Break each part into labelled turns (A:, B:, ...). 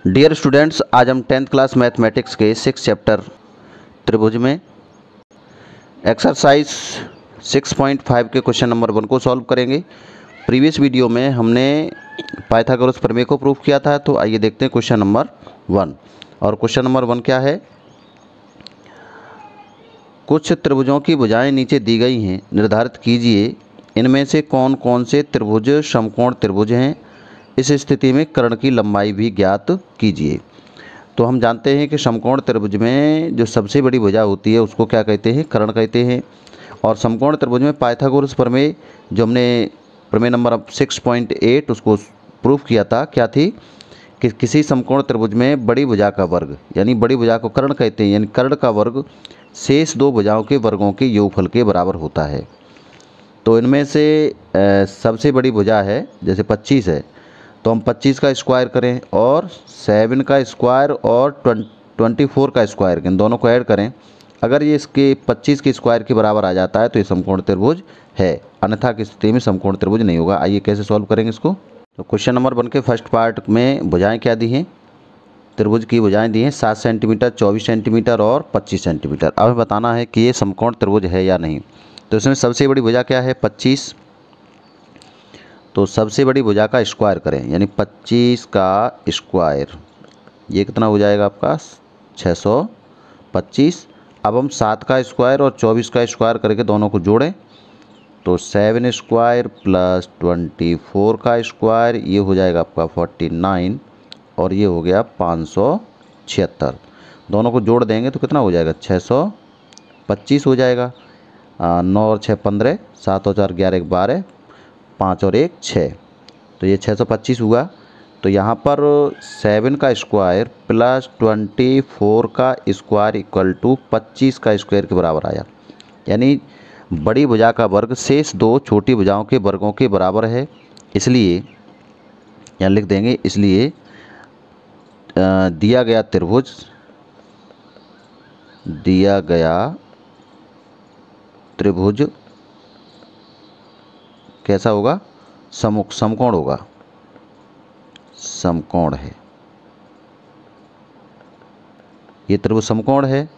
A: Dear students, आज हम 10th class mathematics के 6 चैप्टर त्रिभुज में एक्सरसाइज 6.5 के क्वेश्चन नंबर 1 को सॉल्व करेंगे। प्रीवियस वीडियो में हमने पाइथागोरस प्रमेय को प्रूव किया था, तो आइए देखते हैं क्वेश्चन नंबर 1। और क्वेश्चन नंबर 1 क्या है? कुछ त्रिभुजों की भुजाएं नीचे दी गई हैं, निर्धारित कीजिए इनमें से कौन कौन से त्रिभुज समकोण त्रिभुज हैं। इस स्थिति में कर्ण की लंबाई भी ज्ञात कीजिए। तो हम जानते हैं कि समकोण त्रिभुज में जो सबसे बड़ी भुजा होती है उसको क्या कहते हैं? कर्ण कहते हैं। और समकोण त्रिभुज में पाइथागोरस प्रमेय जो हमने प्रमेय नंबर 6.8 उसको प्रूफ किया था, क्या थी कि किसी समकोण त्रिभुज में बड़ी भुजा का वर्ग, यानी बड़ी भुजा को कर्ण कहते हैं, यानी कर्ण का वर्ग शेष दो भुजाओं के वर्गों के योगफल के बराबर होता है। तो इनमें से सबसे बड़ी भुजा है, जैसे 25 है तो हम 25 का स्क्वायर करें और 7 का स्क्वायर और 24 का स्क्वायर, इन दोनों को ऐड करें। अगर ये इसके 25 के स्क्वायर के बराबर आ जाता है तो ये समकोण त्रिभुज है, अन्यथा की स्थिति में समकोण त्रिभुज नहीं होगा। आइए कैसे सॉल्व करेंगे इसको। तो क्वेश्चन नंबर 1 के फर्स्ट पार्ट में भुजाएं क्या दी हैं? त्रिभुज की भुजाएं दी हैं 7 सेंटीमीटर, 24 सेंटीमीटर और 25 सेंटीमीटर। अब बताना है कि ये समकोण त्रिभुज है या नहीं। तो इसमें सबसे बड़ी भुजा क्या है? 25। तो सबसे बड़ी भुजा का स्क्वायर करें, यानी 25 का स्क्वायर, ये कितना हो जाएगा आपका? 625। अब हम 7 का स्क्वायर और 24 का स्क्वायर करके दोनों को जोड़ें तो 7 स्क्वायर प्लस 24 का स्क्वायर, ये हो जाएगा आपका 49 और ये हो गया 576। दोनों को जोड़ देंगे तो कितना हो जाएगा? 625 हो जाएगा। 9 और 6 15, 7 और 4 11, 12, 5 और 1 6, तो ये 625 हुआ। तो यहाँ पर 7 का स्क्वायर प्लस 24 का स्क्वायर इक्वल टू 25 का स्क्वायर के बराबर आया, यानी बड़ी भुजा का वर्ग शेष दो छोटी भुजाओं के वर्गों के बराबर है। इसलिए यहाँ लिख देंगे, इसलिए दिया गया त्रिभुज कैसा होगा? समकोण होगा, समकोण है। ये त्रिभुज समकोण है।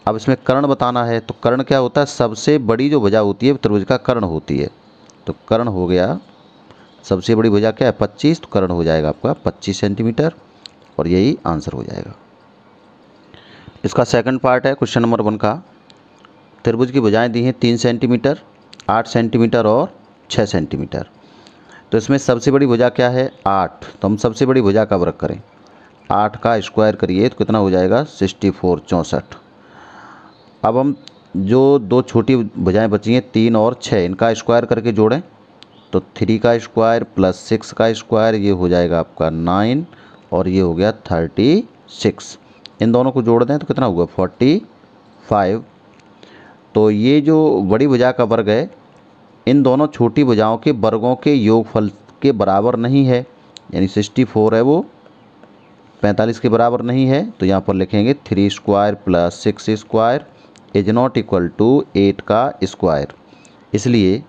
A: अब इसमें कर्ण बताना है, तो कर्ण क्या होता है? सबसे बड़ी जो भुजा होती है त्रिभुज का कर्ण होती है। तो कर्ण हो गया, सबसे बड़ी भुजा क्या है? 25, तो कर्ण हो जाएगा आपका 25 सेंटीमीटर और यही आंसर हो जाएगा। इसका सेकंड पार्ट है क्वेश्चन नंबर 1 का। त्रिभुज की भुजाएं दी हैं 3 सेंटीमीटर, 8 सेंटीमीटर और 6 सेंटीमीटर। तो इसमें सबसे बड़ी भुजा क्या है? 8। तो हम सबसे बड़ी भुजा का वर्ग करें, 8 का स्क्वायर करिए तो कितना हो जाएगा? 64 64। अब हम जो दो छोटी भुजाएं बची हैं 3 और 6, इनका स्क्वायर करके जोड़ें तो 3 का स्क्वायर प्लस 6 का स्क्वायर, ये हो जाएगा आपका 9 और ये हो गया 36। इन दोनों को जोड़ दें तो कितना हुआ? 45। तो ये जो बड़ी भुजा का वर्ग है इन दोनों छोटी भुजाओं के वर्गों के योगफल के बराबर नहीं है, यानी 64 है वो 45 के बराबर नहीं है। तो यहाँ पर लिखेंगे 3 square plus 6 square is not equal to 8 का स्क्वायर। इसलिए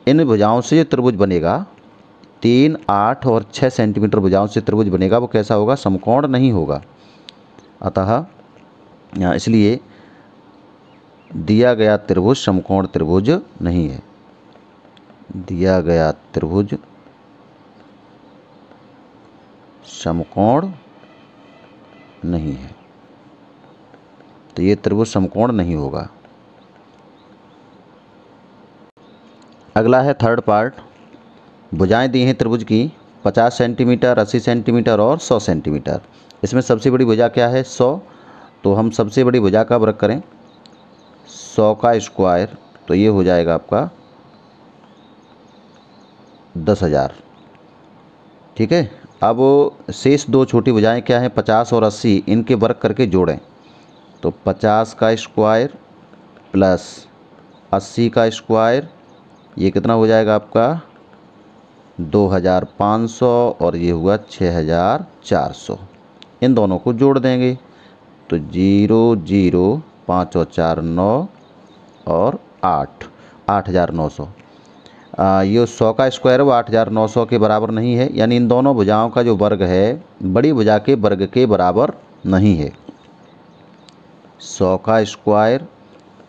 A: इन भुजाओं से जो त्रिभुज बनेगा 3, 8 और 6 सेंटीमीटर भुजाओं से त्रिभुज बनेगा, वो कैसा होगा? समकोण नहीं होगा। अतः यहाँ इसलिए दिया गया त्रिभुज समकोण त्रिभुज नहीं है। दिया गया त्रिभुज समकोण नहीं है, तो ये त्रिभुज समकोण नहीं होगा। अगला है थर्ड पार्ट। भुजाएं दी हैं त्रिभुज की 50 सेंटीमीटर, 80 सेंटीमीटर और 100 सेंटीमीटर। इसमें सबसे बड़ी भुजा क्या है? 100। तो हम सबसे बड़ी भुजा का वर्ग करें 100 का स्क्वायर, तो ये हो जाएगा आपका 10,000। ठीक है। अब शेष दो छोटी भुजाएं क्या हैं? 50 और 80, इनके वर्ग करके जोड़ें तो 50 का स्क्वायर प्लस 80 का स्क्वायर, ये कितना हो जाएगा आपका? 2500 और ये हुआ 6400। इन दोनों को जोड़ देंगे तो 0 0 5 और 4 9 और 8, 8900। ये 100 का स्क्वायर है वो 8900 के बराबर नहीं है, यानी इन दोनों भुजाओं का जो वर्ग है बड़ी भुजा के वर्ग के बराबर नहीं है। 100 का square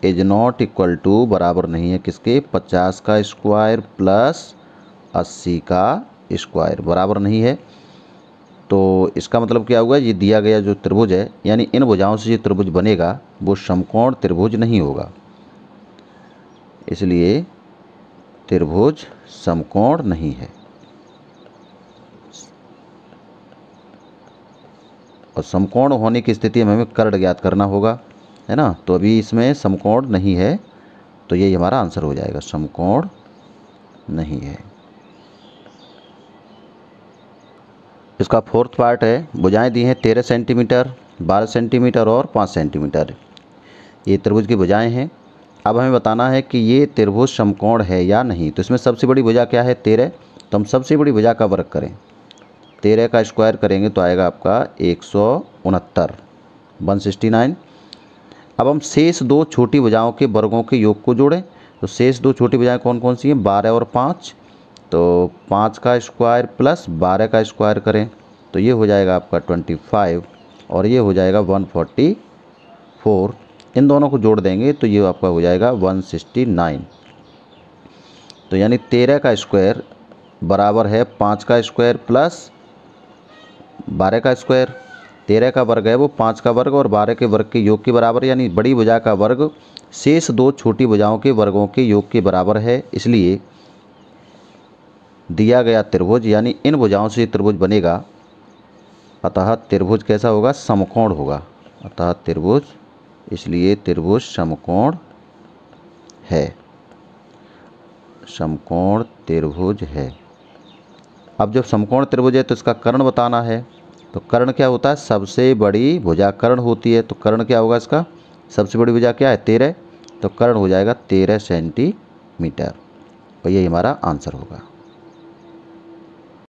A: is not equal to बराबर नहीं है किसके, 50 का स्क्वायर प्लस 80 का स्क्वायर बराबर नहीं है। तो इसका मतलब क्या हुआ, ये दिया गया जो त्रिभुज है यानी इन भुजाओं से जो त्रिभुज बनेगा वो समकोण त्रिभुज नहीं होगा, इसलिए त्रिभुज समकोण नहीं है। और समकोण होने की स्थिति में हमें कर्ण ज्ञात करना होगा, है ना। तो अभी इसमें समकोण नहीं है, तो ये हमारा आंसर हो जाएगा, समकोण नहीं है। इसका फोर्थ पार्ट है, भुजाएं दी हैं 13 सेंटीमीटर, 12 सेंटीमीटर और 5 सेंटीमीटर। ये त्रिभुज की भुजाएं हैं। अब हमें बताना है कि ये त्रिभुज समकोण है या नहीं। तो इसमें सबसे बड़ी भुजा क्या है, 13। तो हम सबसे बड़ी भुजा का वर्ग करें, 13 का स्क्वायर करेंगे तो आएगा आपका 169, 169। अब हम शेष दो छोटी भुजाओं के वर्गों के योग को जोड़ें। तो शेष दो छोटी भुजाएं कौन कौन सी हैं, 12 और 5। तो 5 का स्क्वायर प्लस 12 का स्क्वायर करें तो ये हो जाएगा आपका 25 और ये हो जाएगा 144। इन दोनों को जोड़ देंगे तो ये आपका हो जाएगा 169। तो यानी 13 का स्क्वायर बराबर है 5 का स्क्वायर प्लस 12 का स्क्वायर। 13 का वर्ग है वो 5 का वर्ग और 12 के वर्ग के योग के बराबर, यानी बड़ी भुजा का वर्ग शेष दो छोटी भुजाओं के वर्गों के योग के बराबर है। इसलिए दिया गया त्रिभुज यानी इन भुजाओं से त्रिभुज बनेगा, अतः त्रिभुज कैसा होगा, समकोण होगा। अतः त्रिभुज, इसलिए त्रिभुज समकोण है, समकोण त्रिभुज है। अब जब समकोण त्रिभुज है तो इसका कर्ण बताना है। तो कर्ण क्या होता है, सबसे बड़ी भुजा कर्ण होती है। तो कर्ण क्या होगा इसका, सबसे बड़ी भुजा क्या है 13, तो कर्ण हो जाएगा 13 सेंटीमीटर और यही हमारा आंसर होगा।